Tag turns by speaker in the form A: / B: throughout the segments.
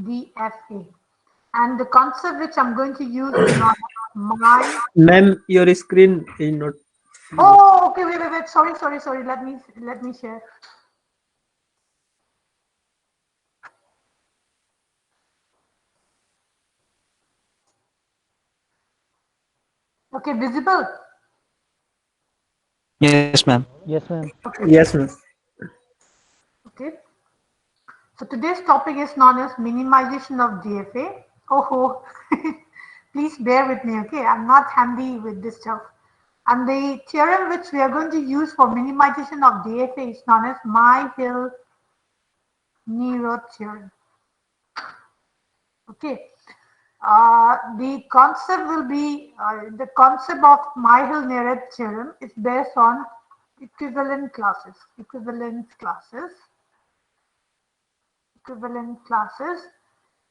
A: DFA. And the concept which I'm going to use is not my.
B: Ma'am, your screen is not.
A: Oh, okay. Wait. Sorry. Let me share. Okay, visible.
C: Yes, ma'am.
D: Yes, ma'am.
A: Okay.
B: Yes, ma'am.
A: Okay. So today's topic is known as minimization of DFA. Oh, please bear with me. Okay, I'm not handy with this stuff. And the theorem which we are going to use for minimization of DFA is known as Myhill-Nerod theorem. Okay. The concept will be the concept of Myhill-Nerod theorem is based on equivalent classes.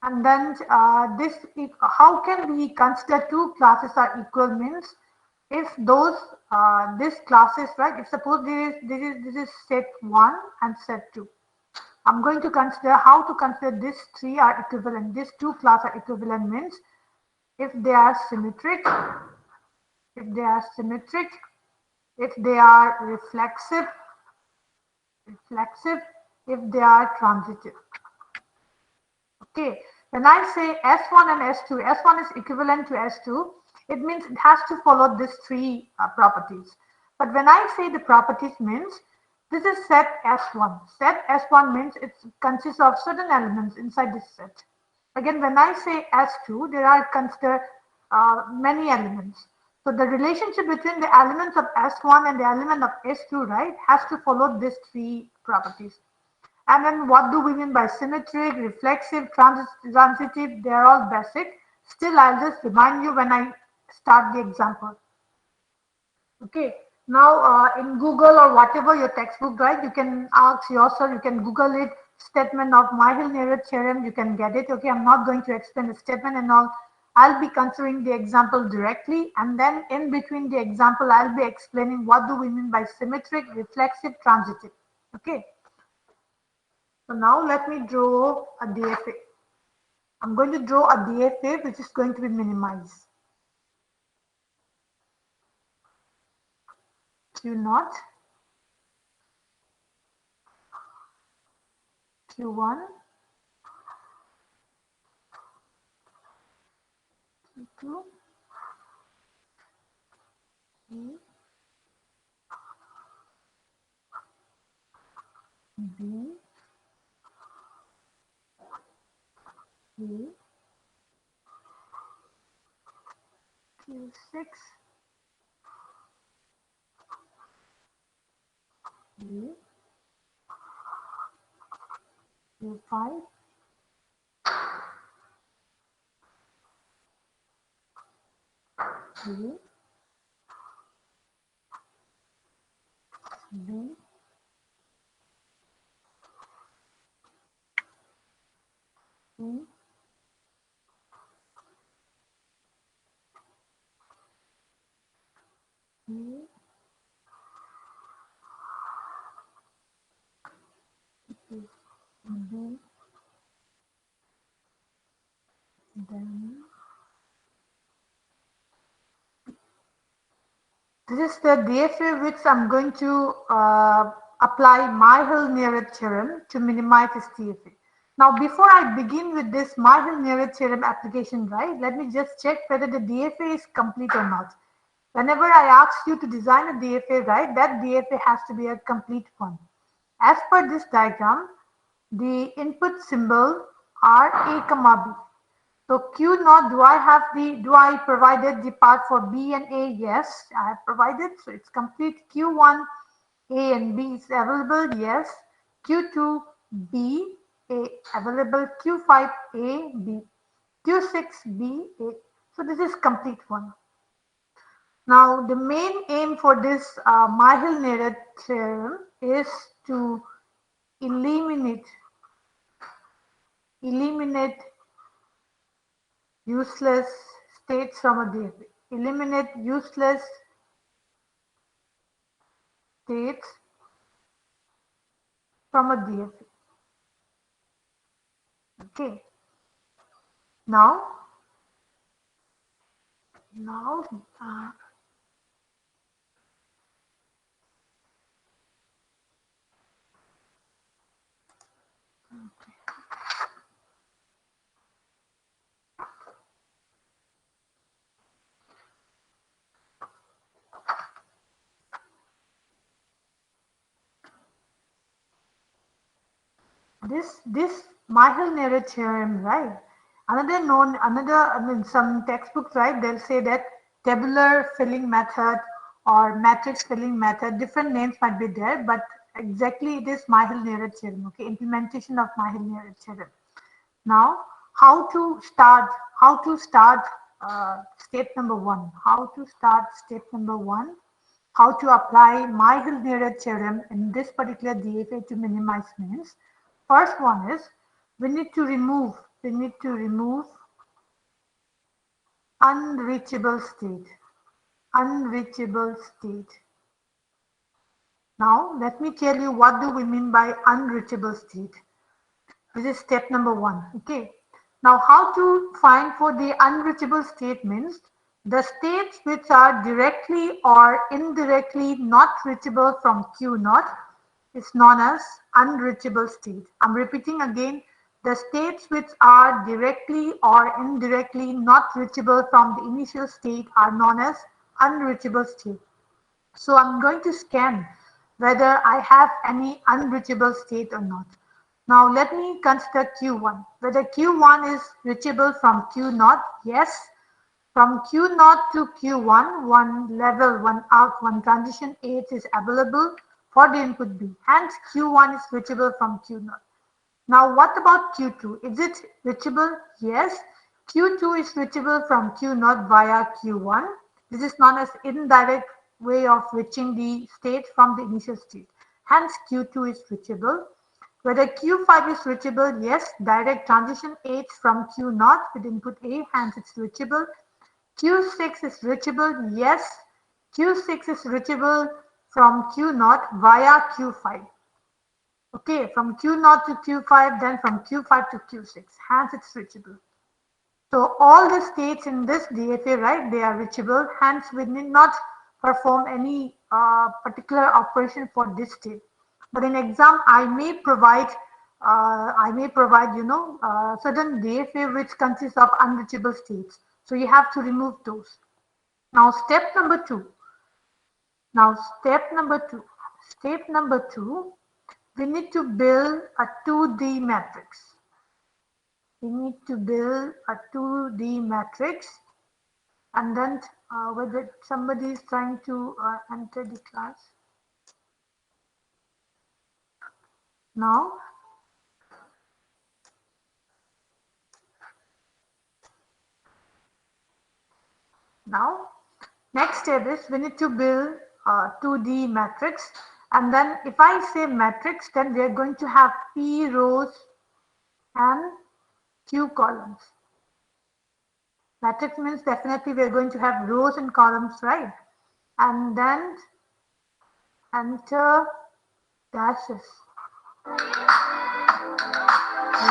A: And then how can we consider two classes are equal means if those this classes, right, if suppose this is set 1 and set 2, I'm going to consider how to consider these three are equivalent, these two classes are equivalent means if they are symmetric, if they are symmetric, if they are reflexive, if they are transitive. Okay, when I say S1 and S2, S1 is equivalent to S2, it means it has to follow these three properties. But when I say the properties means, this is set S1. Set S1 means it consists of certain elements inside this set. Again, when I say S2, there are considered many elements. So the relationship between the elements of S1 and the element of S2, right, has to follow these three properties. And then what do we mean by symmetric, reflexive, transitive? They are all basic. Still, I'll just remind you when I start the example. Okay. Now, in Google or whatever your textbook, right, you can ask yourself, you can Google it, statement of Myhill-Nerod theorem, you can get it. Okay, I'm not going to explain the statement and all. I'll be considering the example directly, and then in between the example, I'll be explaining what do we mean by symmetric, reflexive, transitive. Okay. So now let me draw a DFA. I'm going to draw a DFA which is going to be minimized. Q0, Q1, Q2, E, B, E, Q6, E, Q5, E, B, E, E, B, then this is the DFA which I'm going to apply Myhill-Nerod theorem to minimize this DFA. Now, before I begin with this Myhill-Nerod theorem application, right, let me just check whether the DFA is complete or not. Whenever I ask you to design a DFA, right, that DFA has to be a complete one. As per this diagram, the input symbol are A comma B. So Q naught, do I provided the part for B and A? Yes, I have provided. So it's complete. Q1, A and B is available. Yes. Q2, B, A available. Q5, A, B. Q6, B, A. So this is complete one. Now the main aim for this Myhill-Nerod theorem is to eliminate useless states from a DFA. Eliminate useless states from a DFA. Okay. Now, this Myhill-Nerer theorem, right? I mean, some textbooks, right? They'll say that tabular filling method or matrix filling method. Different names might be there, but exactly it is Myhill-Nerer theorem. Okay, implementation of Myhill-Nerer theorem. Now, how to start? How to start step number one? How to start step number one? How to apply Myhill-Nerer theorem in this particular DFA to minimize means. First one is we need to remove unreachable state. Unreachable state. Now let me tell you what do we mean by unreachable state. This is step number one. Okay. Now how to find for the unreachable state means the states which are directly or indirectly not reachable from Q naught is known as unreachable state. I'm repeating again, the states which are directly or indirectly not reachable from the initial state are known as unreachable state. So I'm going to scan whether I have any unreachable state or not. Now let me consider Q1. Whether Q1 is reachable from Q naught? Yes. From Q naught to Q1, one level, one arc, one transition H is available for the input B. Hence Q1 is reachable from Q naught. Now what about Q2? Is it reachable? Yes. Q2 is reachable from Q naught via Q1. This is known as indirect way of reaching the state from the initial state. Hence Q2 is reachable. Whether Q5 is reachable? Yes. Direct transition H from Q naught with input A, hence it's reachable. Q6 is reachable? Yes. Q6 is reachable from Q naught via Q5. Okay, from Q naught to Q5, then from Q5 to Q6. Hence, it's reachable. So all the states in this DFA, right, they are reachable. Hence, we need not perform any particular operation for this state. But in exam, I may provide, certain DFA which consists of unreachable states. So you have to remove those. Now, step number two. Step number two, we need to build a 2D matrix. We need to build a 2D matrix, and then whether somebody is trying to enter the class. Now, next step is we need to build a 2D matrix, and then if I say matrix, then we are going to have P rows and Q columns. Matrix means definitely we are going to have rows and columns, right? And then enter dashes.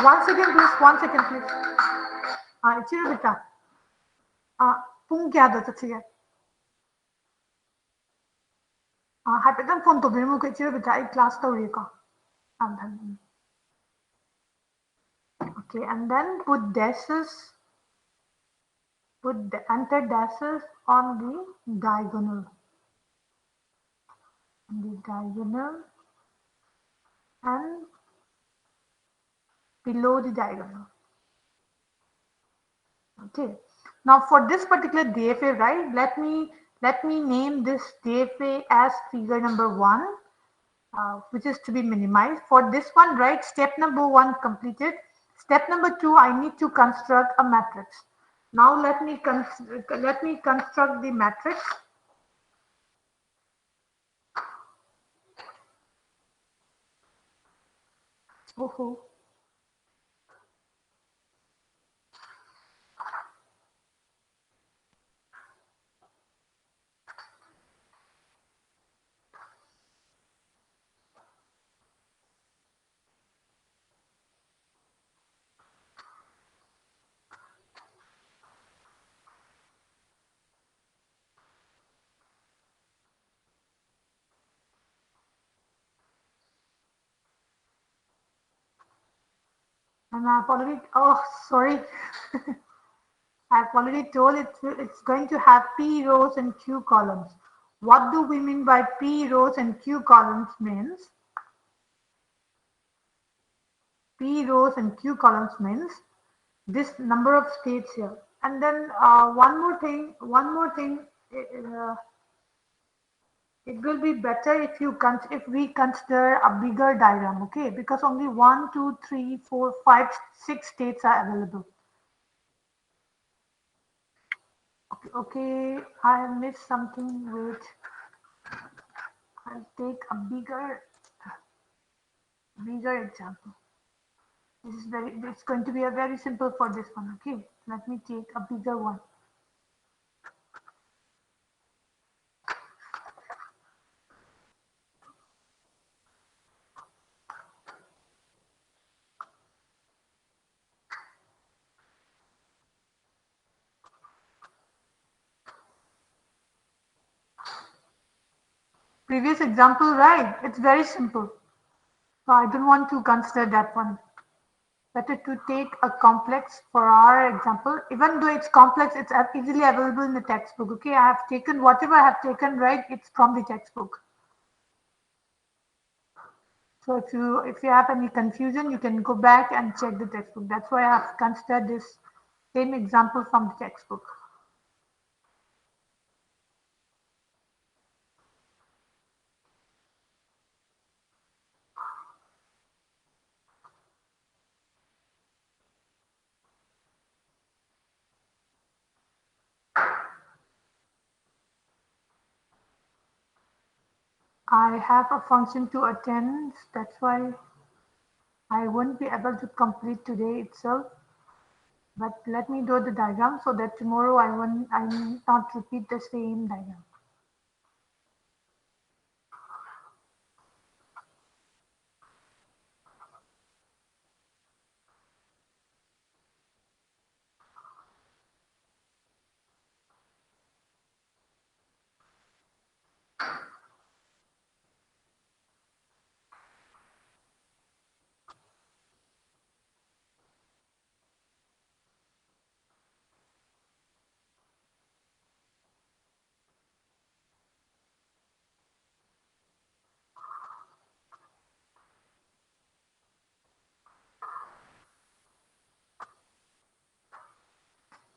A: One second please. 이치로 됐다. punkyado tatsige. 하여튼 폰도 밀고 이치로 됐다. 이 class story가. Okay, and then put dashes. Enter dashes on the diagonal. And below the diagonal. Okay. Now for this particular DFA, right? Let me name this DFA as figure number 1, which is to be minimized. For this one, right? Step number 1 completed. Step number 2, I need to construct a matrix. Now let me construct the matrix. And I've already, oh, sorry. I've already told it's going to have P rows and Q columns. What do we mean by P rows and Q columns means? P rows and Q columns means this number of states here. And then one more thing, it will be better if we consider a bigger diagram, okay? Because only 1, 2, 3, 4, 5, 6 states are available. Okay, I missed something. Wait, I'll take a bigger example. It's going to be a very simple for this one. Okay, let me take a bigger one. Previous example, right? It's very simple. So I don't want to consider that one. Better to take a complex for our example. Even though it's complex, it's easily available in the textbook. Okay, I have taken whatever I have taken, right? It's from the textbook. So if you have any confusion, you can go back and check the textbook. That's why I have considered this same example from the textbook. I have a function to attend. That's why I won't be able to complete today itself. But let me do the diagram so that tomorrow I will not repeat the same diagram.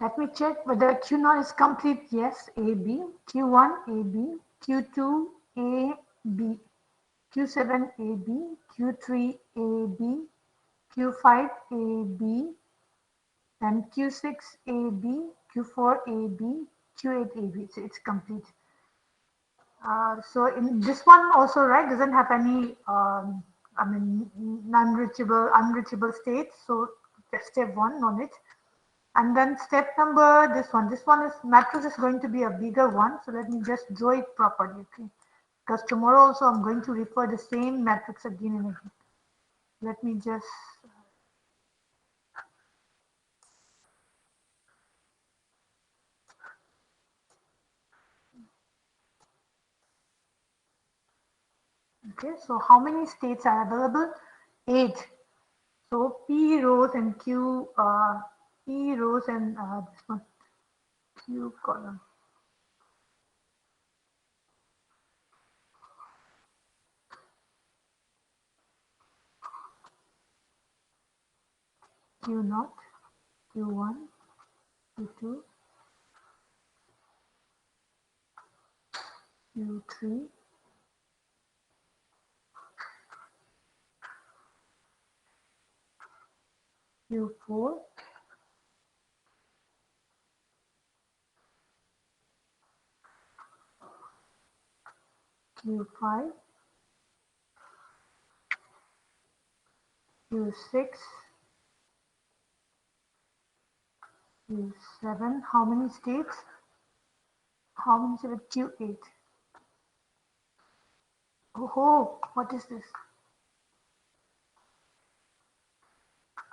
A: Let me check whether Q0 is complete. Yes, AB, Q1, AB, Q2, AB, Q7, AB, Q3, AB, Q5, AB, then Q6, AB, Q4, AB, Q8, AB. So it's complete. So in this one also, right, doesn't have any, I mean, unreachable states. So that's step one on it. And then step number, this one is matrix is going to be a bigger one. So let me just draw it properly, okay? Because tomorrow also I'm going to refer the same matrix again and again. Let me just, okay, so how many states are available? 8. So P rows and P rows and this one, Q column. Q0, Q1, Q2, Q3, Q4, Q5, Q6, Q7. How many states? How many states? Q8. Oh, what is this?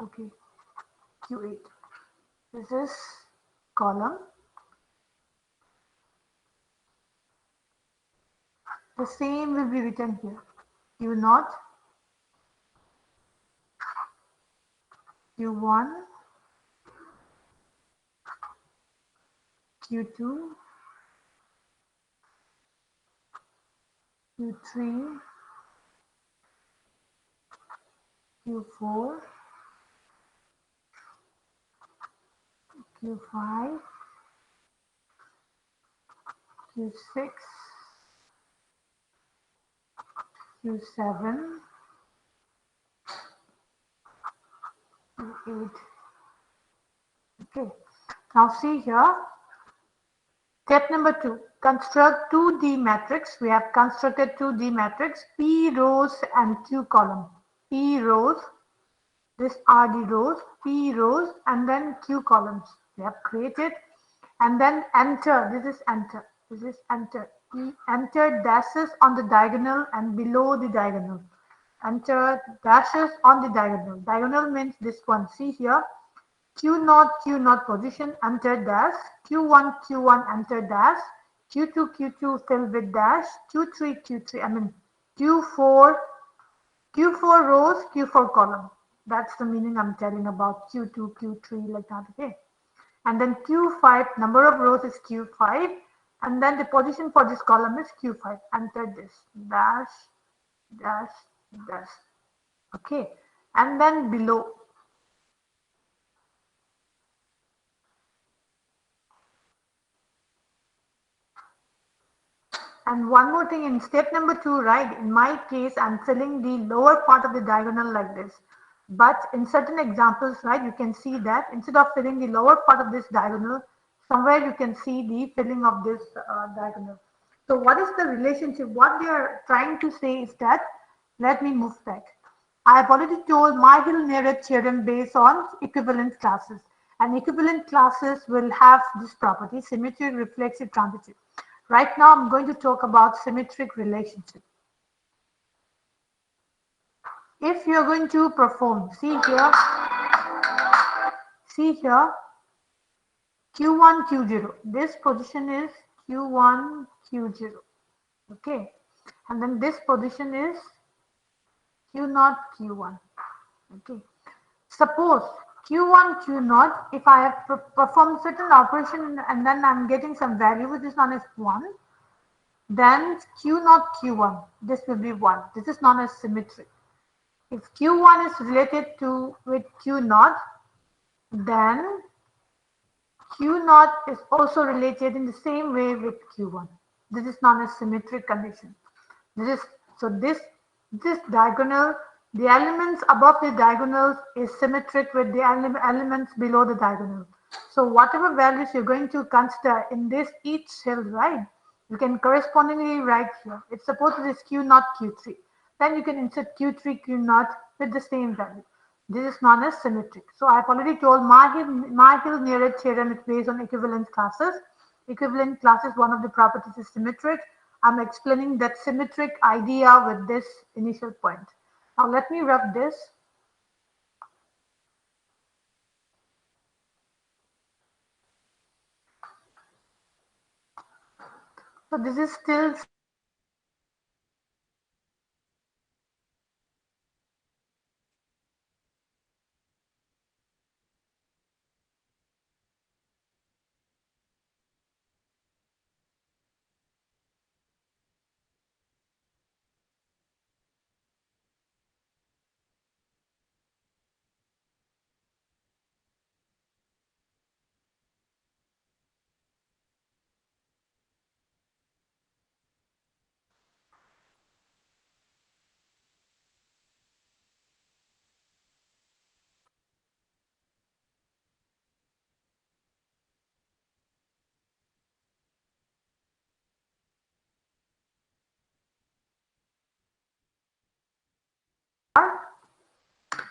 A: Okay, Q8. This is column. The same will be written here. Q0, Q1, Q2, Q3, Q4, Q5, Q6, Q7, Q8. Okay. Now see here. Step number 2. Construct 2D matrix. We have constructed 2D matrix. P rows and Q column. P rows. This are the rows. P rows and then Q columns. We have created. And then enter. This is enter. This is enter. We enter dashes on the diagonal and below the diagonal. Enter dashes on the diagonal. Diagonal means this one. See here. Q0 position, enter dash. Q1 enter dash. Q2 fill with dash. Q4 rows, Q4 column. That's the meaning I'm telling about Q2, Q3 like that. Okay. And then Q5, number of rows is Q5. And then the position for this column is Q5. Enter this dash, dash, dash. Okay. And then below. And one more thing in step number 2, right? In my case, I'm filling the lower part of the diagonal like this. But in certain examples, right, you can see that instead of filling the lower part of this diagonal, somewhere you can see the filling of this diagonal. So what is the relationship? What they are trying to say is that, let me move back. I have already told Myhill-Neurath theorem based on equivalent classes. And equivalent classes will have this property, symmetric, reflexive, transitive. Right now, I'm going to talk about symmetric relationship. If you're going to perform, see here, Q1, Q0. This position is Q1, Q0. Okay. And then this position is Q0, Q1. Okay. Suppose Q1, Q0, if I have performed certain operation and then I'm getting some value which is known as 1, then Q0, Q1, this will be 1. This is known as symmetric. If Q1 is related to with Q0, then Q0 is also related in the same way with Q1. This is known as symmetric condition. This diagonal, the elements above the diagonals is symmetric with the elements below the diagonal. So whatever values you're going to consider in this each cell, right? You can correspondingly write here. If suppose it is Q0, Q3, then you can insert Q3, Q0 with the same value. This is known as symmetric. So I've already told Myhill-Neurath theorem is based on equivalent classes. Equivalent classes, one of the properties is symmetric. I'm explaining that symmetric idea with this initial point. Now let me rub this. So this is still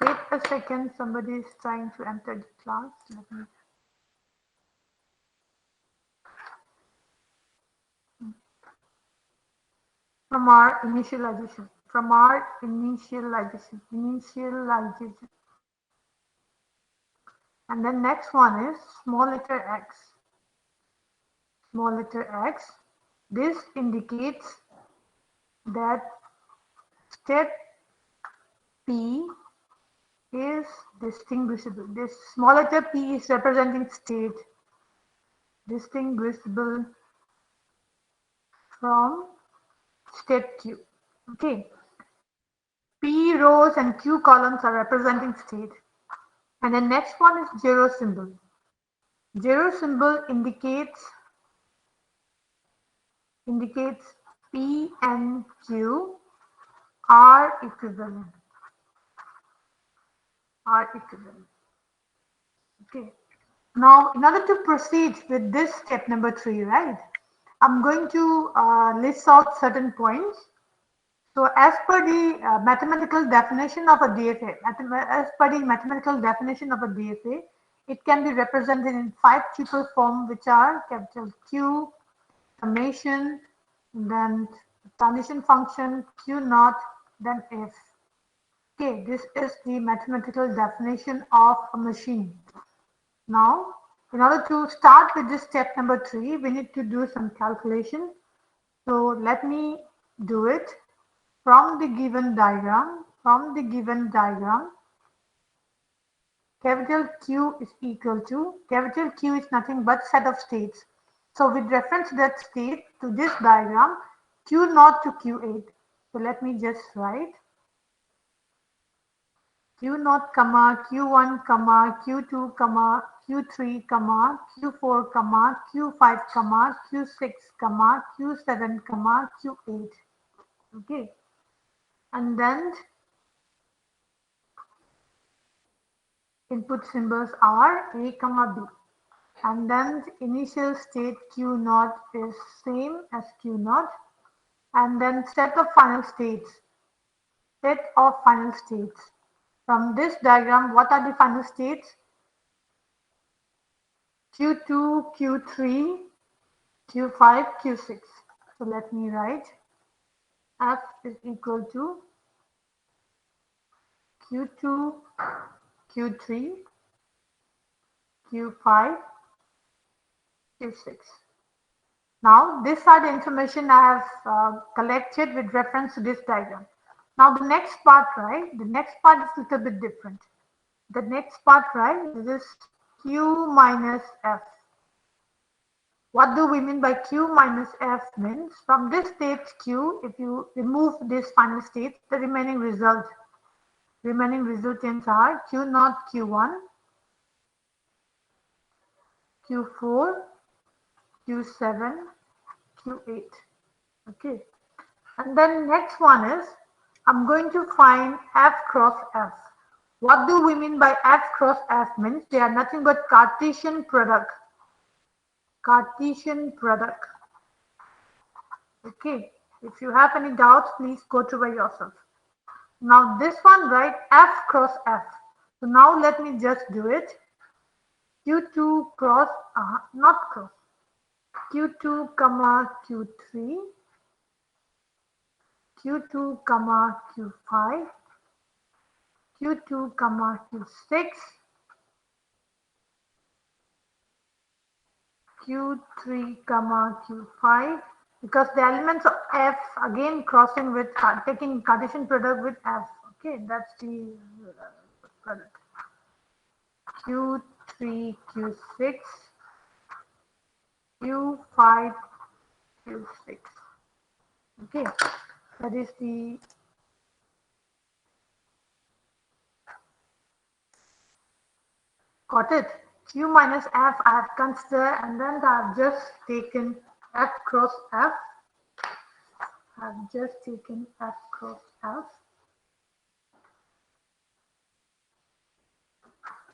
A: wait a second, somebody is trying to enter the class. Let me from our initialization. And then next one is small letter x. Small letter x. This indicates that step P is distinguishable. This small letter p is representing state, distinguishable from state Q. Okay. P rows and Q columns are representing state. And the next one is zero symbol. Zero symbol indicates P and Q are equivalent. Okay. Now, in order to proceed with this step number 3, right, I'm going to list out certain points. So, as per the mathematical definition of a DFA, it can be represented in 5 tuple form, which are capital Q, summation, then transition function, Q naught, then F. Okay, this is the mathematical definition of a machine. Now, in order to start with this step number 3, we need to do some calculation. So let me do it from the given diagram. Capital Q is equal to, capital Q is nothing but set of states. So with reference to that state to this diagram, Q naught to Q8. So let me just write Q naught, Q1, Q2, Q3, Q4, Q5, Q6, Q7, Q8. Okay. And then input symbols are A, B. And then the initial state Q naught is same as Q naught. And then set of final states. From this diagram, what are the final states? Q2, Q3, Q5, Q6. So let me write F is equal to Q2, Q3, Q5, Q6. Now, these are the information I have collected with reference to this diagram. Now, the next part, right? The next part is a little bit different. The next part, right? This is Q minus F. What do we mean by Q minus F means from this state Q, if you remove this final state, the remaining resultants are Q naught Q1, Q4, Q7, Q8. Okay. And then next one is I'm going to find F cross F. What do we mean by F cross F means they are nothing but Cartesian product. Okay, if you have any doubts, please go to by yourself. Now this one, right, F cross F. So now let me just do it. Q2 cross, not cross, Q2 comma Q3, Q2 comma Q5, Q2 comma Q6, Q3 comma Q5, because the elements of F again crossing with taking Cartesian product with F. Okay, that's the product. Q3, Q6, Q5, Q6. Okay, that is the got it. Q minus F I have considered, and then I have just taken F cross F.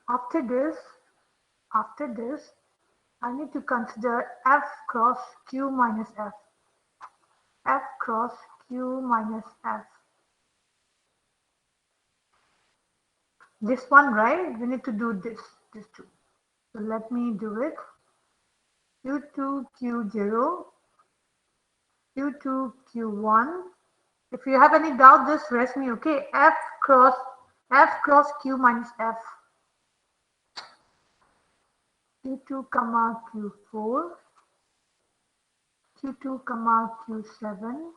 A: After this, I need to consider F cross Q minus F. F cross Q minus F. This one, right? We need to do this two. So let me do it. Q2, Q0, Q2, Q1. If you have any doubt, just rest me, okay? F cross Q minus F. Q2 comma Q4, Q2 comma Q7,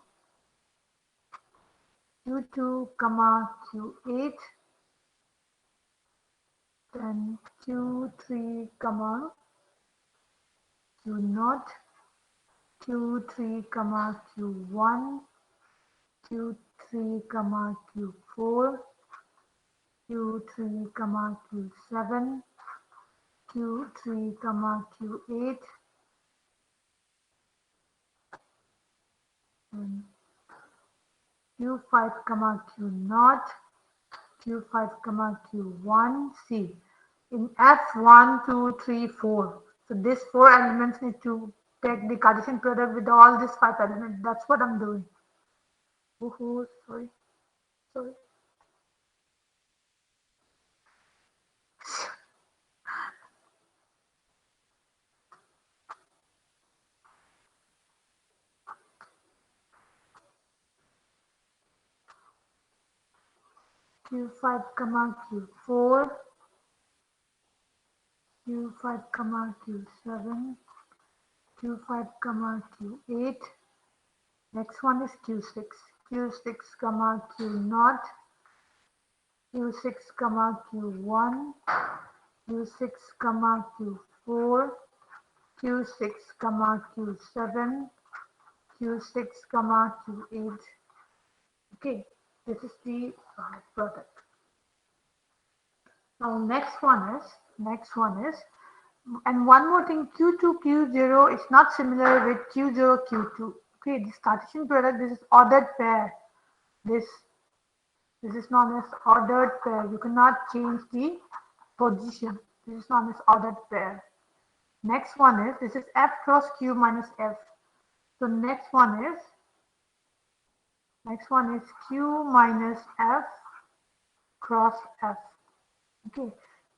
A: Q2 comma Q8, then Q3 comma Q0, Q3 comma Q1, Q3 comma Q4, Q3 comma Q7, Q3 comma Q8, and Q5 comma Q0, Q5 comma Q1. See, in F1, 2, 3, 4. So these 4 elements need to take the Cartesian product with all these 5 elements. That's what I'm doing. Ooh, sorry. Q5 comma Q4, Q5 comma Q7, Q5 comma Q8. Next one is Q6, Q6 comma Q0, Q6 comma Q1, Q6 comma Q4, Q6 comma Q7, Q6 comma Q8. Okay, this is the product. Now next one is, and one more thing, Q2, Q0 is not similar with Q0, Q2. Okay, this Cartesian product, this is ordered pair. This is known as ordered pair. You cannot change the position. This is known as ordered pair. Next one is, this is F cross Q minus F. So next one is Q minus F cross F. Okay,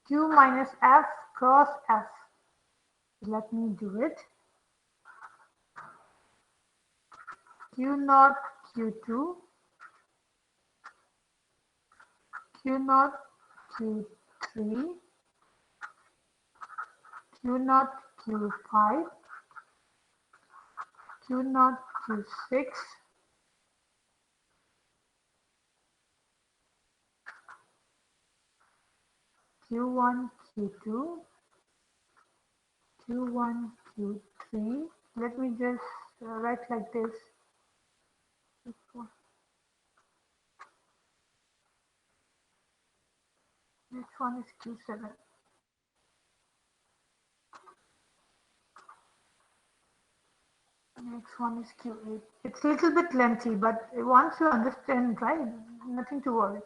A: Q minus F cross F. Let me do it. Q0, Q2, Q0, Q3, Q0, Q5, Q0, Q6, Q1, Q2, Q1, Q3. Let me just write like this. Next one is Q7. Next one is Q8. It's a little bit lengthy, but once you understand, right, nothing to worry.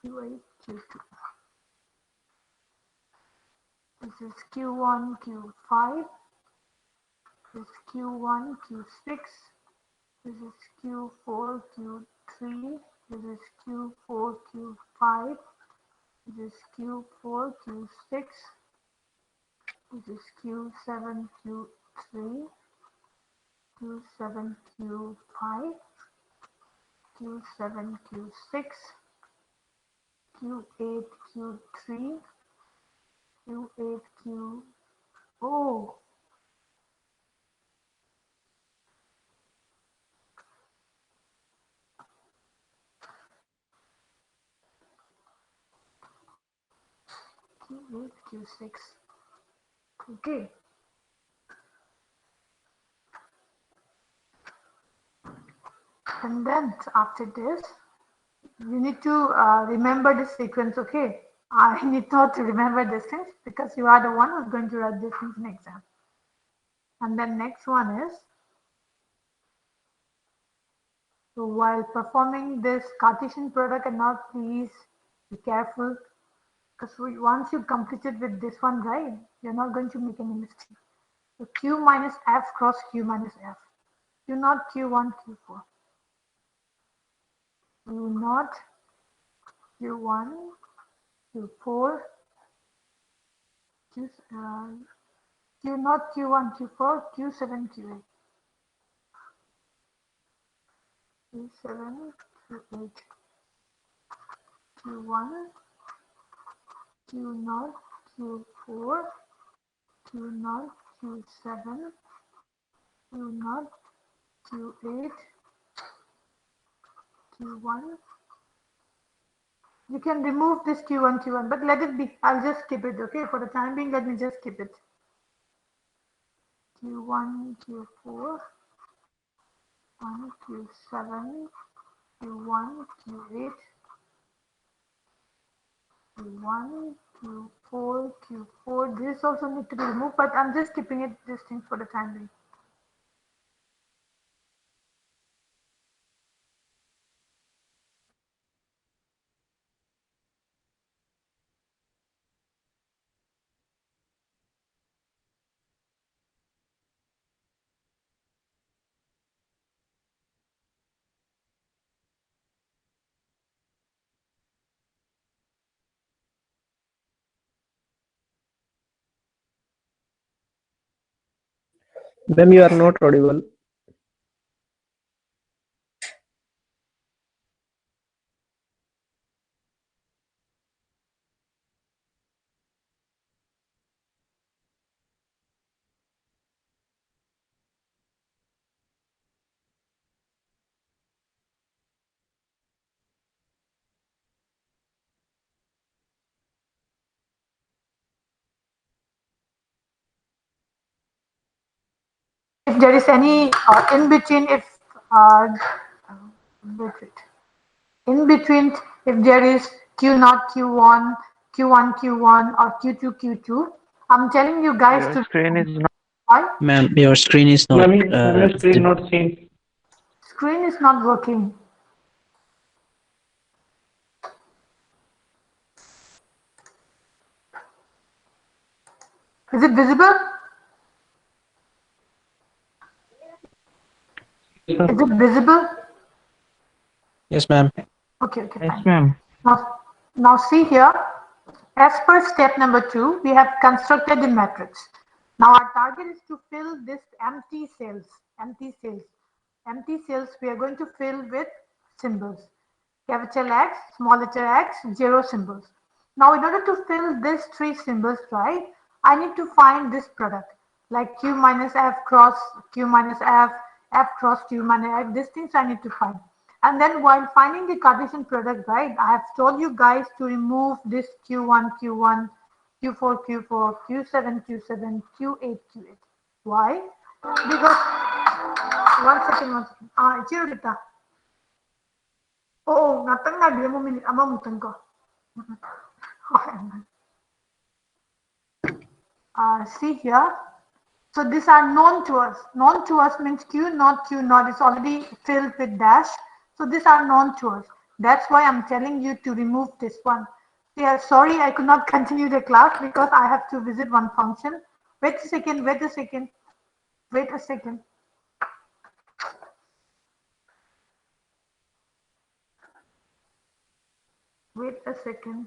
A: Q8, Q2. This is Q1, Q5. This is Q1, Q6. This is Q4, Q3. This is Q4, Q5. This is Q4, Q6. This is Q7, Q3. Q7, Q5. Q7, Q6. Q8, Q3. Q8, Q. Oh. Q8, Q6. Okay. And then after this, you need to remember the sequence, okay? I need not to remember these things because you are the one who's going to write these things in exam. And then next one is, so while performing this Cartesian product, and now please be careful, because once you complete it with this one, right, you're not going to make any mistake. So Q minus F cross Q minus F. Q not Q1, Q4. Q not Q1, Q4, Q not Q1, Q4, Q7, Q8. Q7, Q8, Q1, Q0, Q4, Q0, Q7, Q0, Q8, Q1, You can remove this Q1, Q1, but let it be. I'll just skip it, okay? For the time being, let me just skip it. Q1, Q4, 1, Q7, Q1, Q8, Q1, Q4, Q4. This also need to be removed, but I'm just skipping it, this thing for the time being.
B: Ma'am, you are not audible.
A: If there is any in between, if in between, if there is Q0, Q1, Q1, Q1, or Q2, Q2, I'm telling you guys
C: Your
A: to.
C: screen is not.
A: Why?
D: Ma'am, your screen is not.
C: Ma'am, screen not seen.
A: Screen is not working. Is it visible? Is it visible?
D: Yes, ma'am.
A: Okay,
C: Yes,
A: fine.
C: ma'am.
A: Now see here, as per step number 2, we have constructed the matrix. Now our target is to fill this empty cells, empty cells. Empty cells we are going to fill with symbols. Capital X, small letter x, 0 symbols. Now in order to fill these 3 symbols, right, I need to find this product like Q minus F cross Q minus F, F cross Q minus F, these things I need to find. And then while finding the Cartesian product, right, I have told you guys to remove this Q1, Q1, Q4, Q4, Q7, Q7, Q8, Q8. Why? Because, one second. Chill kita. Oo, natang na, di mo minute, amamutan ko. See here. So these are known to us. Known to us means Q not Q not is already filled with dash. So these are known to us. That's why I'm telling you to remove this one. Yeah, sorry, I could not continue the class because I have to visit one function. Wait a second, wait a second, wait a second. Wait a second.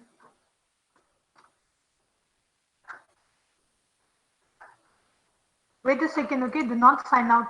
A: Wait a second, okay? Do not sign out.